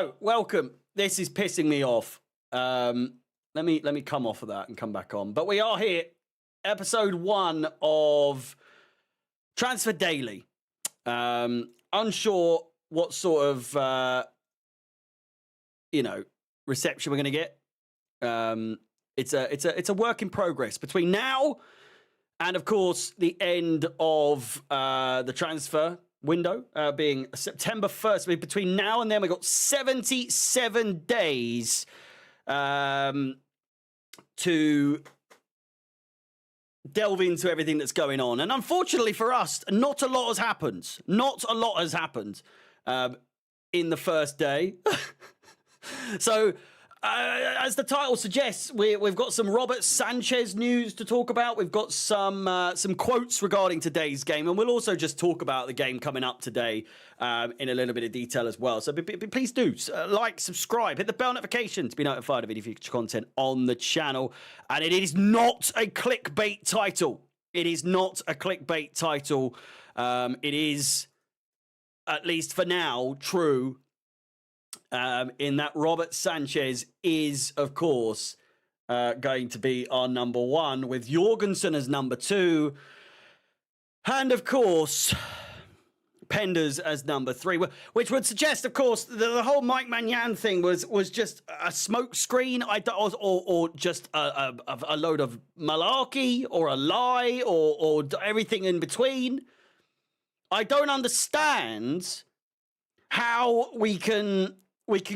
Hello, welcome. This is pissing me off. Let me come off of that and come back on. But we are here, episode 1 of Transfer Daily. Unsure what sort of reception we're going to get. It's a work in progress between now and, of course, the end of the transfer window being September 1st. I mean, between now and then, we've got 77 days to delve into everything that's going on. And unfortunately for us, not a lot has happened. Not a lot has happened in the first day. So, as the title suggests, we've got some Robert Sanchez news to talk about. We've got some quotes regarding today's game, and we'll also just talk about the game coming up today in a little bit of detail as well. So please do like, subscribe, hit the bell notification to be notified of any future content on the channel. And it is not a clickbait title. It is not a clickbait title. It is, at least for now, true. In that Robert Sanchez is, of course, going to be our number 1, with Jorgensen as number 2, and, of course, Penders as number 3, which would suggest, of course, that the whole Mike Maignan thing was just a smoke screen, or just a load of malarkey, or a lie, or everything in between. I don't understand how we can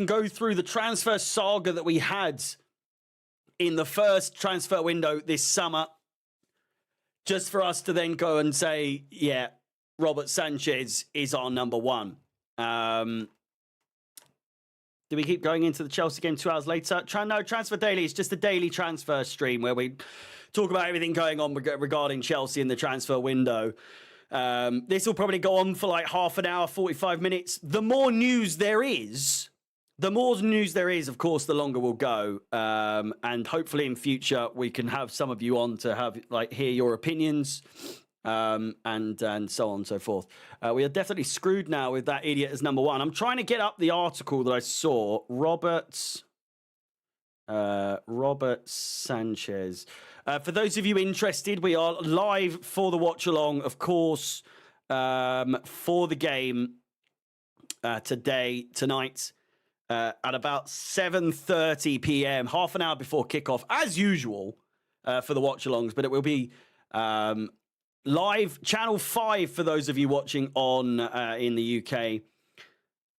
go through the transfer saga that we had in the first transfer window this summer, just for us to then go and say, yeah, Robert Sanchez is our number 1. Do we keep going into the Chelsea game 2 hours later? No, Transfer Daily is just a daily transfer stream where we talk about everything going on regarding Chelsea in the transfer window. This will probably go on for like half an hour, 45 minutes. The more news there is, of course, the longer we'll go. And hopefully in future, we can have some of you on to hear your opinions, and so on and so forth. We are definitely screwed now with that idiot as number 1. I'm trying to get up the article that I saw. Robert Sanchez. For those of you interested, we are live for the watch along, of course, for the game tonight. At about 7:30 p.m., half an hour before kickoff, as usual, for the watch-alongs. But it will be live, Channel 5 for those of you watching on in the UK.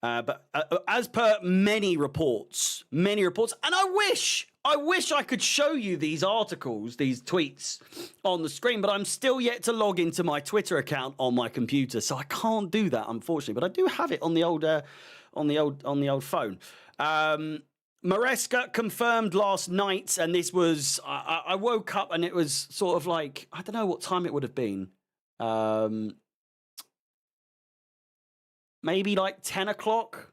But as per many reports, and I wish I could show you these articles, these tweets on the screen, but I'm still yet to log into my Twitter account on my computer, so I can't do that, unfortunately. But I do have it on the old phone. MARESCA confirmed last night, and this was I woke up and it was sort of like, I don't know what time it would have been. Maybe like 10 o'clock.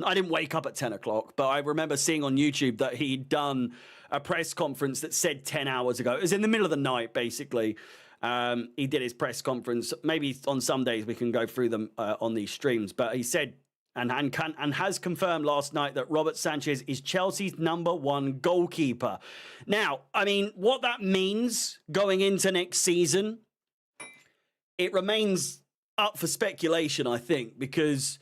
I didn't wake up at 10 o'clock, but I remember seeing on YouTube that he'd done a press conference that said 10 hours ago. It was in the middle of the night, basically. He did his press conference. Maybe on some days we can go through them on these streams, but he said and has confirmed last night that Robert Sanchez is Chelsea's number 1 goalkeeper. Now, I mean, what that means going into next season, it remains up for speculation, I think, because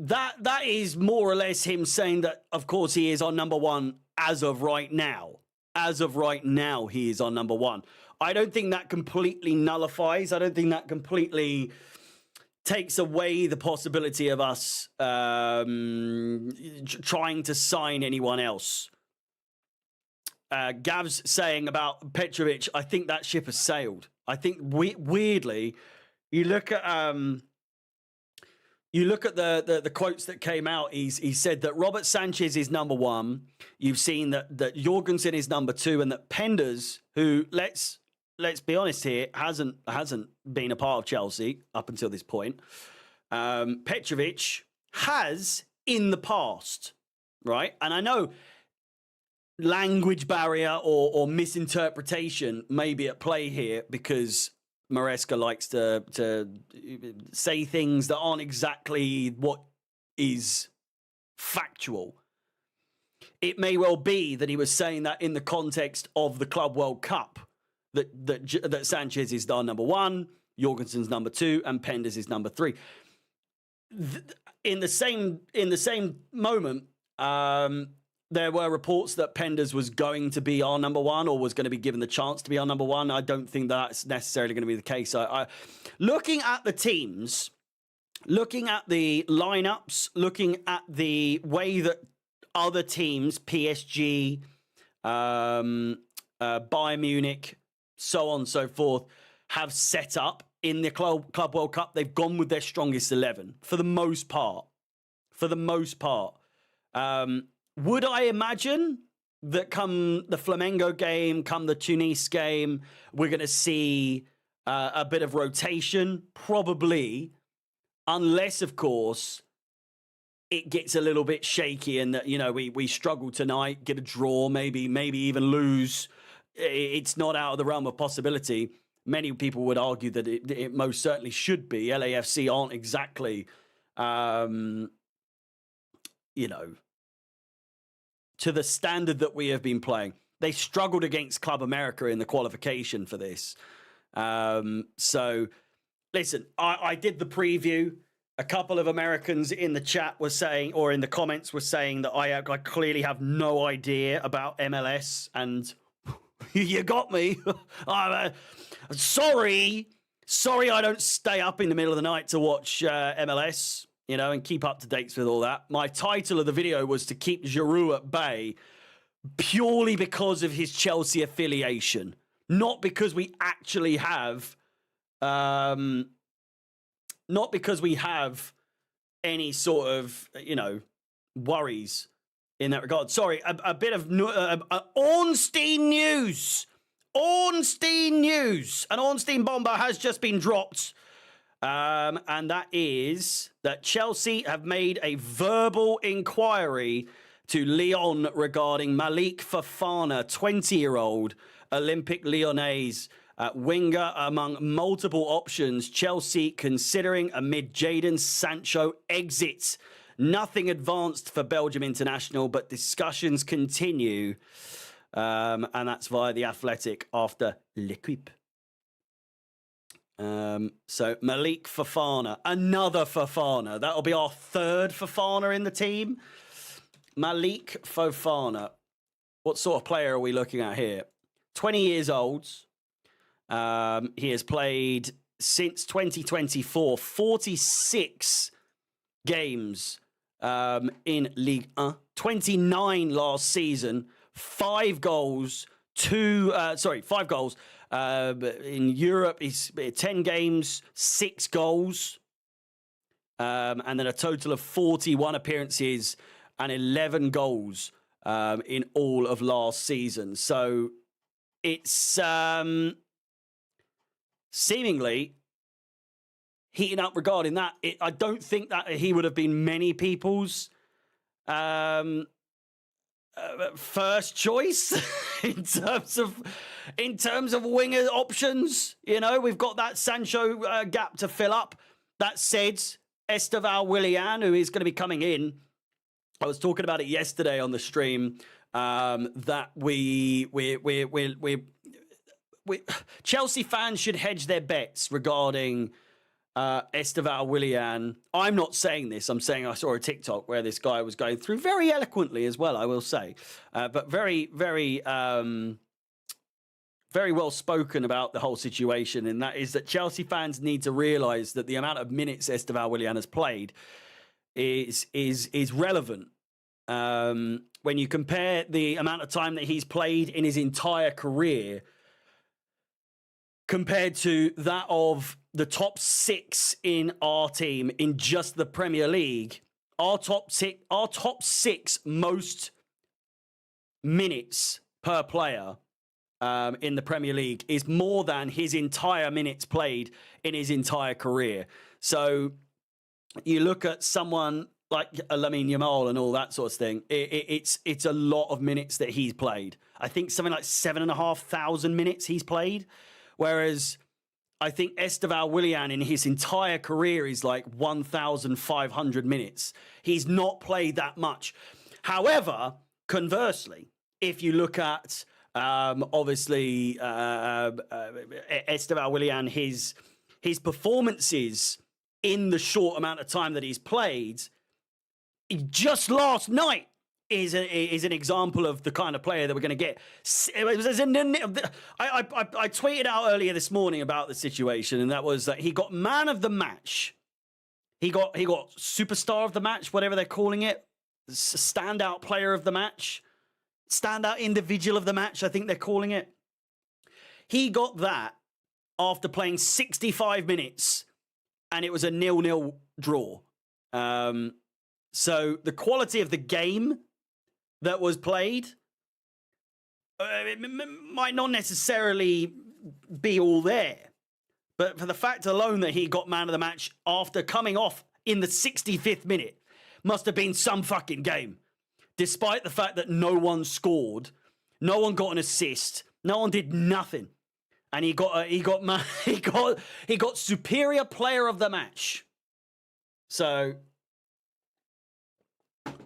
that is more or less him saying that, of course, he is our number 1 as of right now. As of right now, he is our number 1. I don't think that completely nullifies. I don't think that completely takes away the possibility of us trying to sign anyone else. Gav's saying about Petrovic, I think that ship has sailed. I think weirdly, you look at the quotes that came out. He said that Robert Sanchez is number 1. You've seen that Jorgensen is number 2, and that Penders, who let's be honest here, hasn't been a part of Chelsea up until this point. Petrovic has in the past, right? And I know language barrier or misinterpretation may be at play here, because MARESCA likes to say things that aren't exactly what is factual. It may well be that he was saying that in the context of the Club World Cup, that Sanchez is our number one, Jorgensen's number two, and Penders is number three. In the same moment, there were reports that Penders was going to be our number one, or was going to be given the chance to be our number one. I don't think that's necessarily going to be the case. Looking at the teams, looking at the lineups, looking at the way that other teams, PSG, Bayern Munich, so on and so forth, have set up in the Club World Cup, they've gone with their strongest 11 for the most part. For the most part. Would I imagine that come the Flamengo game, come the Tunis game, we're going to see a bit of rotation? Probably. Unless, of course, it gets a little bit shaky and that, you know, we struggle tonight, get a draw, maybe even lose. It's not out of the realm of possibility. Many people would argue that it most certainly should be. LAFC aren't exactly, you know, to the standard that we have been playing. They struggled against Club America in the qualification for this. So, listen, I did the preview. A couple of Americans in the chat were saying, or in the comments were saying, that I clearly have no idea about MLS, and you got me. Sorry I don't stay up in the middle of the night to watch MLS, you know, and keep up to date with all that. My title of the video was to keep Giroud at bay purely because of his Chelsea affiliation, not because we actually have not because we have any sort of, you know, worries in that regard. Sorry, a bit of Ornstein news. Ornstein news. An Ornstein bomber has just been dropped. And that is that Chelsea have made a verbal inquiry to Lyon regarding Malik Fafana, 20-year-old Olympic Lyonnais winger among multiple options. Chelsea considering amid Jadon Sancho exit. Nothing advanced for Belgium international, but discussions continue. And that's via The Athletic after L'Equipe. So Malik Fafana, another Fafana. That'll be our third Fafana in the team. Malik Fafana. What sort of player are we looking at here? 20 years old. He has played since 2024, 46 games in Ligue 1, 29 last season, 5 goals, 5 goals. In Europe, he's 10 games, 6 goals, and then a total of 41 appearances and 11 goals in all of last season. So it's seemingly heating up regarding that. I don't think that he would have been many people's first choice in terms of winger options. You know, we've got that Sancho gap to fill up. That said, Estevao Willian, who is going to be coming in, I was talking about it yesterday on the stream, that we Chelsea fans should hedge their bets regarding Estevao Willian. I'm not saying this. I'm saying I saw a TikTok where this guy was going through very eloquently as well, I will say, but very, very, very well spoken about the whole situation. And that is that Chelsea fans need to realise that the amount of minutes Estevao Willian has played is relevant. When you compare the amount of time that he's played in his entire career compared to that of the top 6 in our team in just the Premier League, our top 6 most minutes per player in the Premier League is more than his entire minutes played in his entire career. So you look at someone like Lamine Yamal and all that sort of thing. It's a lot of minutes that he's played. I think something like 7,500 minutes he's played. Whereas I think Estevao Willian in his entire career is like 1,500 minutes. He's not played that much. However, conversely, if you look at obviously Estevao Willian, his performances in the short amount of time that he's played, just last night is an example of the kind of player that we're going to get. I tweeted out earlier this morning about the situation, and that was that he got man of the match. He got superstar of the match, whatever they're calling it, standout player of the match, standout individual of the match, I think they're calling it. He got that after playing 65 minutes, and it was a 0-0 draw. So the quality of the game that was played it might not necessarily be all there. But for the fact alone that he got man of the match after coming off in the 65th minute must have been some fucking game. Despite the fact that no one scored, no one got an assist, no one did nothing. And he got superior player of the match. So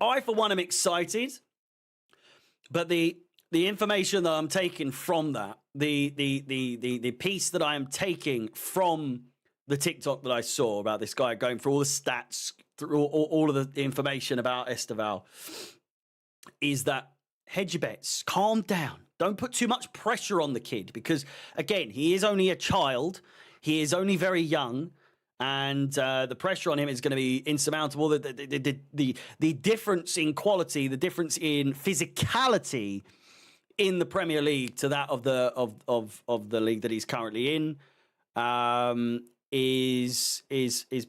I, for one, am excited. But the information that I'm taking from that, the piece that I am taking from the TikTok that I saw about this guy going through all the stats, through all of the information about Estevao, is that hedge your bets, calm down. Don't put too much pressure on the kid because, again, he is only a child. He is only very young. And the pressure on him is going to be insurmountable. The difference in quality, the difference in physicality in the Premier League to that of the league that he's currently in is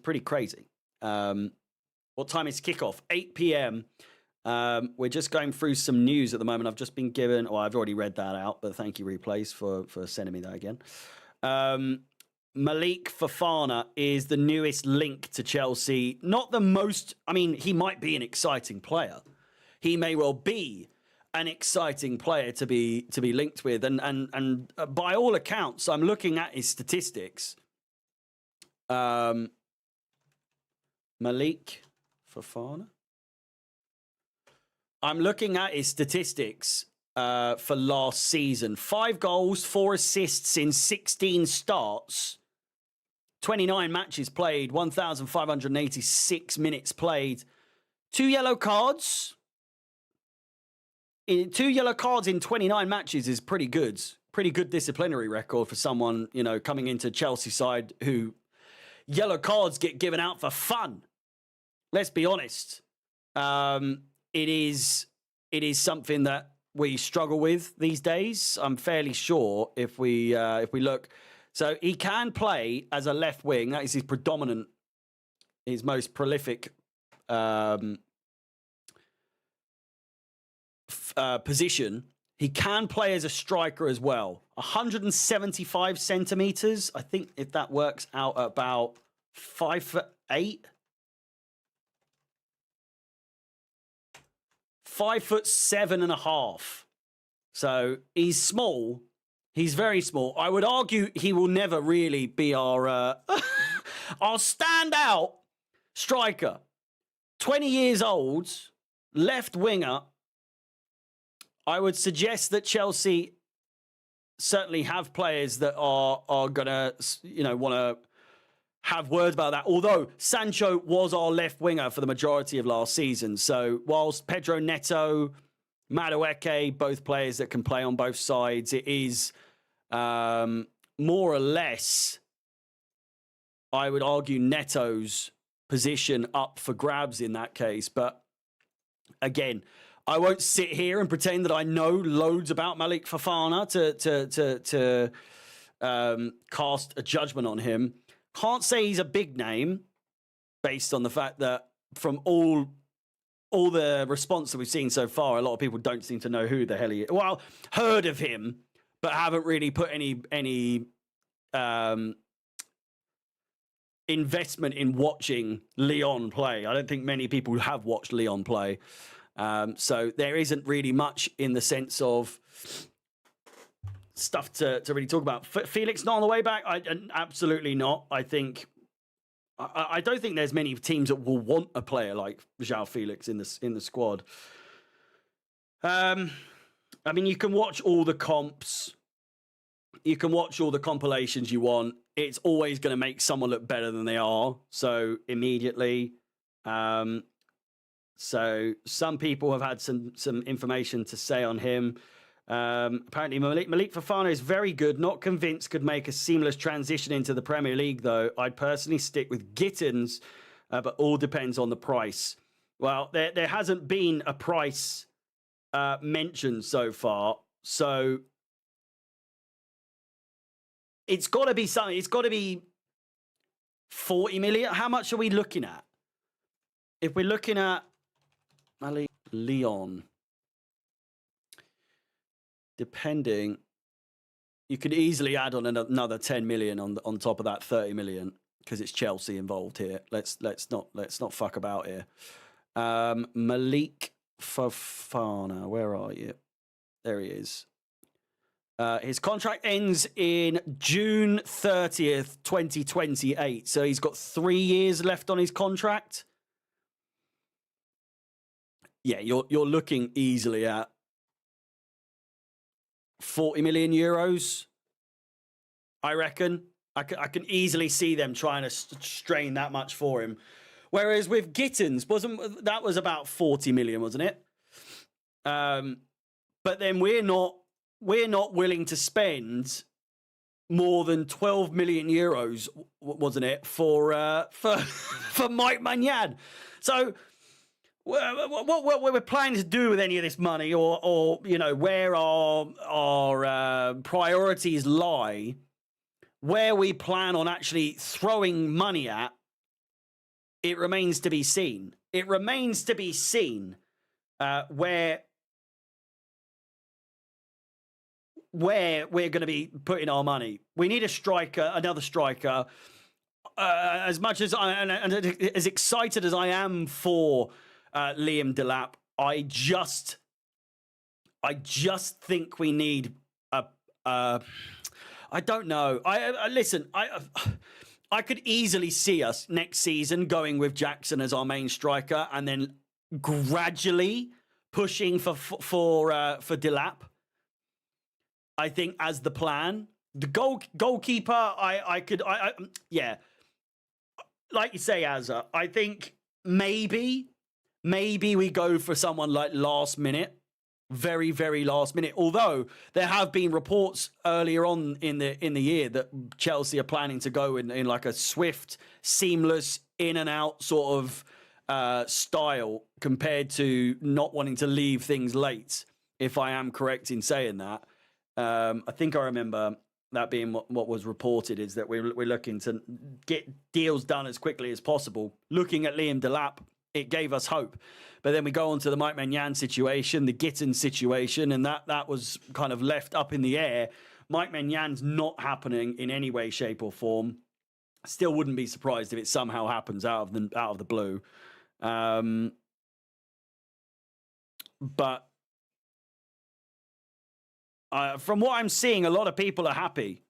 pretty crazy. What time is kickoff? 8 p.m. We're just going through some news at the moment. I've just been given. Oh, I've already read that out, but thank you, Replays, for sending me that again. Malik Fafana is the newest link to Chelsea. Not the most, I mean, he might be an exciting player. He may well be an exciting player to be linked with. And by all accounts, I'm looking at his statistics. Malik Fafana. I'm looking at his statistics for last season. 5 goals, 4 assists in 16 starts. 29 matches played, 1,586 minutes played. 2 yellow cards. 2 yellow cards in 29 matches is pretty good. Pretty good disciplinary record for someone, you know, coming into Chelsea side who yellow cards get given out for fun. Let's be honest. It is something that we struggle with these days. I'm fairly sure if we look. So he can play as a left wing. That is his predominant, his most prolific position. He can play as a striker as well. 175 centimeters. I think if that works out about 5'8". 5'7.5". So he's small. He's very small. I would argue he will never really be our our standout striker. 20 years old, left winger. I would suggest that Chelsea certainly have players that are gonna, you know, want to have words about that. Although Sancho was our left winger for the majority of last season. So whilst Pedro Neto, Madueke, both players that can play on both sides, it is more or less, I would argue, Neto's position up for grabs in that case. But again, I won't sit here and pretend that I know loads about Malik Fafana to cast a judgment on him. Can't say he's a big name based on the fact that from all the response that we've seen so far, a lot of people don't seem to know who the hell he is. Well, heard of him, but haven't really put any investment in watching Lyon play. I don't think many people have watched Lyon play. So there isn't really much in the sense of stuff to really talk about. Felix not on the way back? Absolutely not. I think I don't think there's many teams that will want a player like João Felix in the squad. I mean, you can watch all the comps. You can watch all the compilations you want. It's always going to make someone look better than they are. So immediately. So some people have had some information to say on him. Apparently, Malik Fafana is very good. Not convinced could make a seamless transition into the Premier League, though. I'd personally stick with Gittins, but all depends on the price. Well, there hasn't been a price mentioned so far, so it's got to be something. It's got to be 40 million. How much are we looking at? If we're looking at Malik Leon, depending, you could easily add on another 10 million on top of that 30 million because it's Chelsea involved here. Let's not fuck about here. Malik Fafana, where are you? There he is. His contract ends in June 30th, 2028. So he's got 3 years left on his contract. Yeah, you're looking easily at 40 million euros, I reckon. I can easily see them trying to strain that much for him. Whereas with Gittins, that was about 40 million, wasn't it? But then we're not willing to spend more than 12 million euros, wasn't it, for Mike Maignan? So what we're planning to do with any of this money, or you know, where our priorities lie, where we plan on actually throwing money at, it remains to be seen. It remains to be seen where we're going to be putting our money. We need a striker, another striker. As much as as excited as I am for Liam Delap, I just think we need a. I don't know. Listen. I could easily see us next season going with Jackson as our main striker, and then gradually pushing for Delap. I think as the plan. The goalkeeper, yeah. Like you say, Azza, I think maybe we go for someone like last minute, very, very last minute. Although there have been reports earlier on in the year that Chelsea are planning to go in like a swift, seamless, in and out sort of style compared to not wanting to leave things late. If I am correct in saying that, I think I remember that being what was reported, is that we're looking to get deals done as quickly as possible. Looking at Liam Delap, it gave us hope. But then we go on to the Mike Maignan situation, the Gittins situation, and that was kind of left up in the air. Mike Magnan's not happening in any way, shape, or form. Still wouldn't be surprised if it somehow happens out of the blue. But from what I'm seeing, a lot of people are happy.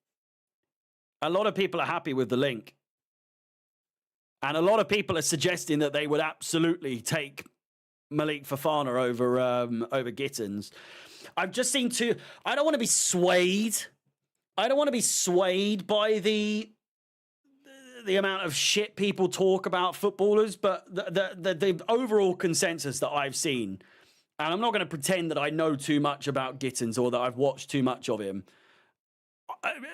A lot of people are happy with the link. And a lot of people are suggesting that they would absolutely take Malik Fafana over Gittins. I've just seen I don't want to be swayed. I don't want to be swayed by the amount of shit people talk about footballers, but the overall consensus that I've seen, and I'm not going to pretend that I know too much about Gittins or that I've watched too much of him.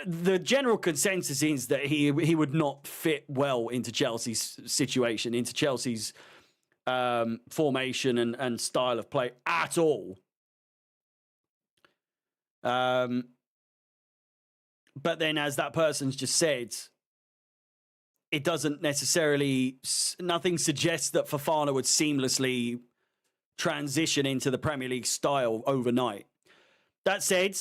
The general consensus is that he would not fit well into Chelsea's situation, into Chelsea's formation and style of play at all. But then, as that person's just said, it doesn't necessarily, nothing suggests that Fafana would seamlessly transition into the Premier League style overnight. That said,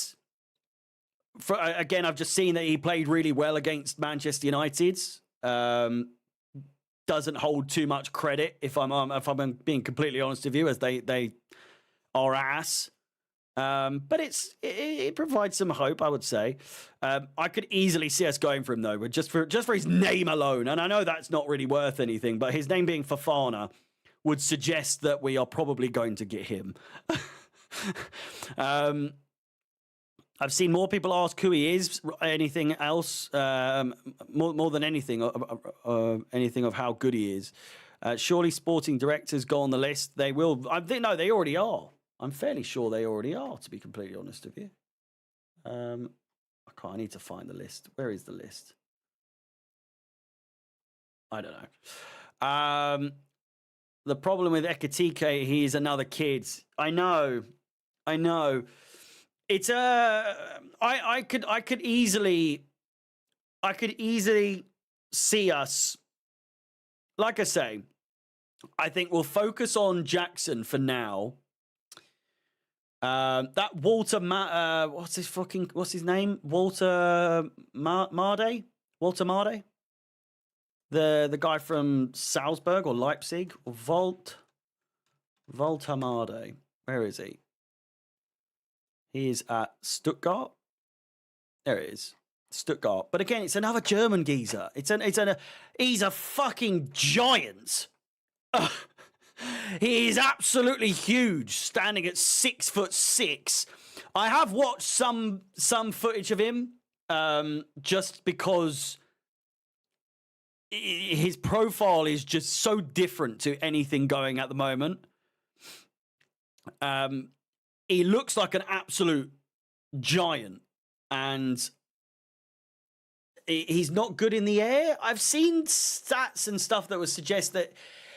again, I've just seen that he played really well against Manchester United. Doesn't hold too much credit, if I'm being completely honest with you, as they are ass. But it provides some hope, I would say. I could easily see us going for him though, but just for his name alone. And I know that's not really worth anything, but his name being Fafana would suggest that we are probably going to get him. I've seen more people ask who he is. Anything else? More than anything, anything of how good he is. Surely sporting directors go on the list. They will. No, they already are. I'm fairly sure they already are, to be completely honest with you. I need to find the list. Where is the list? I don't know. The problem with Ekatike, he's another kid. I know. It's I could easily see us. Like I say, I think we'll focus on Jackson for now. That Walter what's his name? Walter Marde? Walter Marde? The guy from Salzburg or Leipzig or Walter Marde. Where is he? He is at Stuttgart. There it is. Stuttgart. But again, it's another German geezer. He's a fucking giant. He is absolutely huge, standing at 6'6". I have watched some footage of him, just because his profile is just so different to anything going at the moment. He looks like an absolute giant, and he's not good in the air. I've seen stats and stuff that would suggest that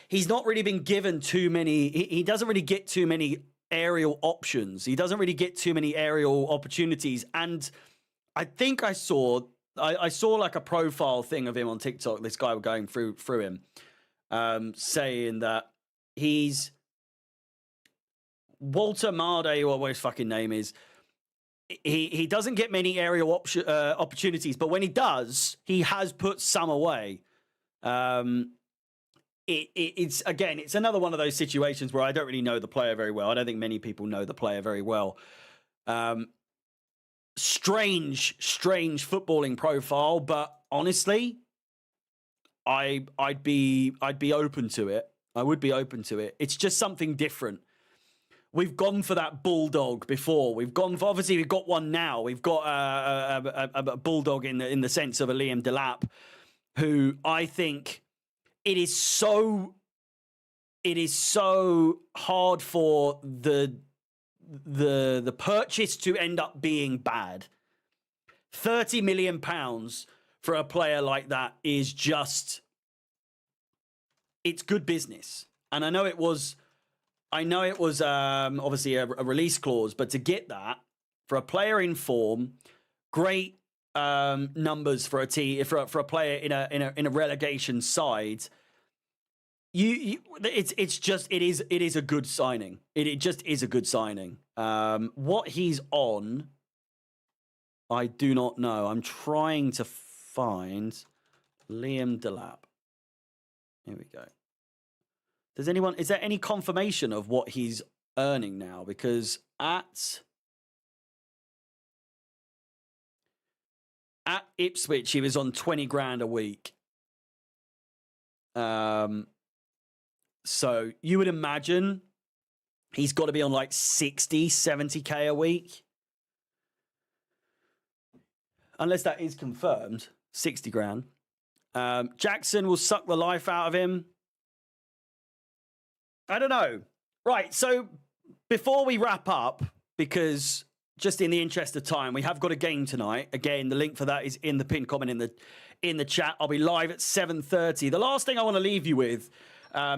he's not really been given too many. He doesn't really get too many aerial options. He doesn't really get too many aerial opportunities. And I think I saw like a profile thing of him on TikTok. This guy was going through him, saying that he's Walter Marde, or what his fucking name is. He doesn't get many aerial opportunities, but when he does, he has put some away. It's another one of those situations where I don't really know the player very well. I don't think many people know the player very well. Strange footballing profile, but honestly, I'd be open to it. I would be open to it. It's just something different. We've gone for that bulldog before. We've got one now. We've got a bulldog in the sense of a Liam Delap, who I think it is so hard for the purchase to end up being bad. £30 million for a player like that is just, it's good business. And I know it was obviously a release clause, but to get that for a player in form, great numbers for a player in a relegation side. It is a good signing. It just is a good signing. What he's on, I do not know. I'm trying to find Liam Delap. Here we go. Is there any confirmation of what he's earning now? Because at Ipswich, he was on 20 grand a week. So you would imagine he's got to be on like 60, 70k a week. Unless that is confirmed, 60 grand. Jackson will suck the life out of him. I don't know. Right, so before we wrap up, because just in the interest of time, we have got a game tonight. Again, the link for that is in the pinned comment in the chat. I'll be live at 7:30. The last thing I want to leave you with,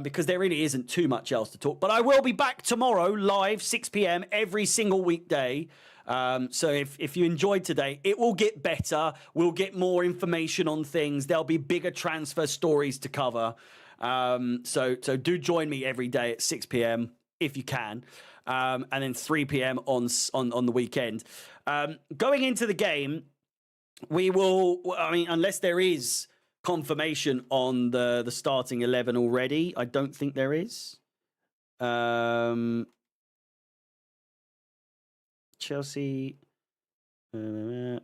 because there really isn't too much else to talk, but I will be back tomorrow live 6 p.m. every single weekday. So if you enjoyed today, it will get better. We'll get more information on things. There'll be bigger transfer stories to cover. So do join me every day at 6 p.m. if you can, and then 3 p.m. on the weekend. Going into the game, we will. I mean, unless there is confirmation on the starting 11 already, I don't think there is. Chelsea. New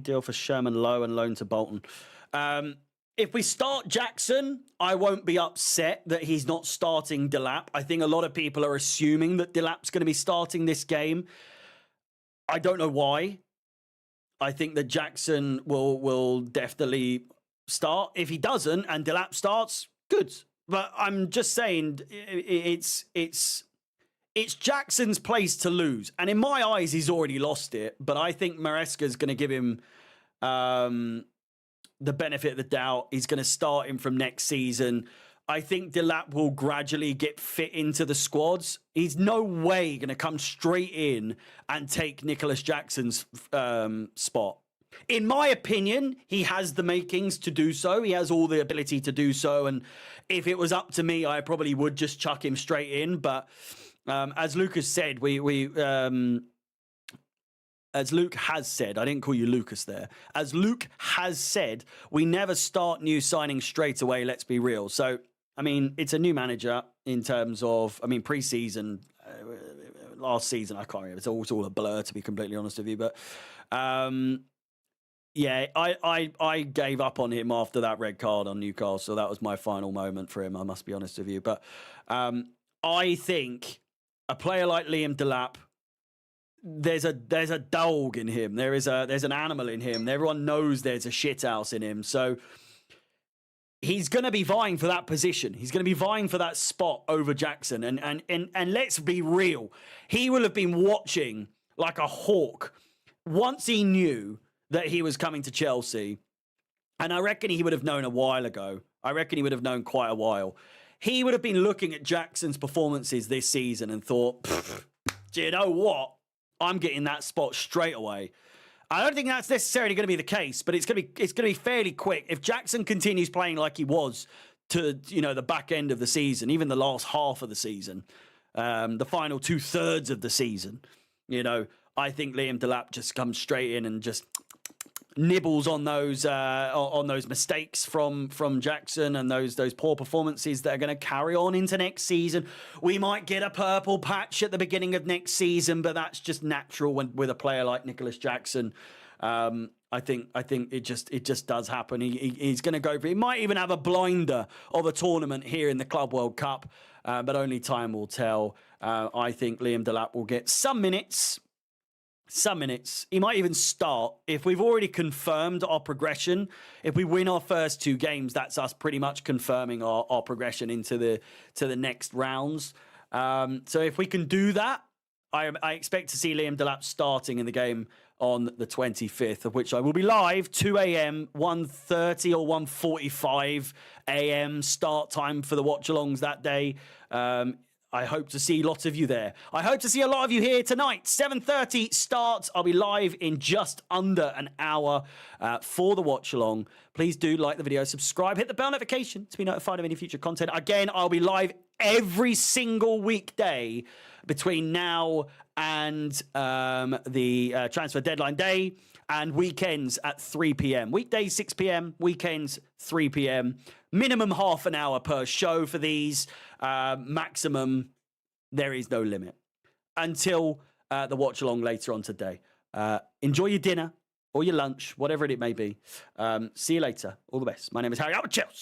deal for Sherman Lowe and loan to Bolton. If we start Jackson, I won't be upset that he's not starting Delap. I think a lot of people are assuming that Delap's going to be starting this game. I don't know why. I think that Jackson will definitely start. If he doesn't and Delap starts, good. But I'm just saying it's Jackson's place to lose. And in my eyes, he's already lost it. But I think MARESCA is going to give him the benefit of the doubt. He's going to start him from next season. I think Delap will gradually get fit into the squads. He's no way going to come straight in and take Nicholas Jackson's spot. In my opinion, he has the makings to do so. He has all the ability to do so. And if it was up to me, I probably would just chuck him straight in. But as Lucas said, as Luke has said, I didn't call you Lucas there. As Luke has said, we never start new signings straight away, let's be real. So, I mean, it's a new manager in terms of, I mean, pre-season, last season, I can't remember. It's all a blur, to be completely honest with you. But, yeah, I gave up on him after that red card on Newcastle. That was my final moment for him, I must be honest with you. But I think a player like Liam Delap, there's a dog in him. There's an animal in him. Everyone knows there's a shithouse in him. So he's going to be vying for that position. He's going to be vying for that spot over Jackson. And let's be real. He will have been watching like a hawk once he knew that he was coming to Chelsea. And I reckon he would have known a while ago. I reckon he would have known quite a while. He would have been looking at Jackson's performances this season and thought, do you know what? I'm getting that spot straight away. I don't think that's necessarily going to be the case, but it's going to be fairly quick. If Jackson continues playing like he was to, the back end of the season, even the last half of the season, the final 2/3 of the season, I think Liam Delap just comes straight in and just nibbles on those mistakes from Jackson and those poor performances that are going to carry on into next season. We might get a purple patch at the beginning of next season, but that's just natural with a player like Nicholas Jackson. I think it just does happen. He's going to go for. He might even have a blinder of a tournament here in the Club World Cup, but only time will tell. I think Liam Delap will get some minutes. He might even start. If we've already confirmed our progression, if we win our first 2 games, that's us pretty much confirming our progression into the next rounds. So if we can do that, I expect to see Liam Delap starting in the game on the 25th, of which I will be live 2 a.m., 1:30 or 1:45 a.m. start time for the watch-alongs that day. I hope to see lots of you there. I hope to see a lot of you here tonight. 7:30 starts. I'll be live in just under an hour for the watch-along. Please do like the video, subscribe, hit the bell notification to be notified of any future content. Again, I'll be live every single weekday between now and the transfer deadline day, and weekends at 3 p.m. Weekdays, 6 p.m. Weekends, 3 p.m. Minimum half an hour per show for these. Maximum, there is no limit. Until the watch-along later on today. Enjoy your dinner or your lunch, whatever it may be. See you later. All the best. My name is Harry. Cheers.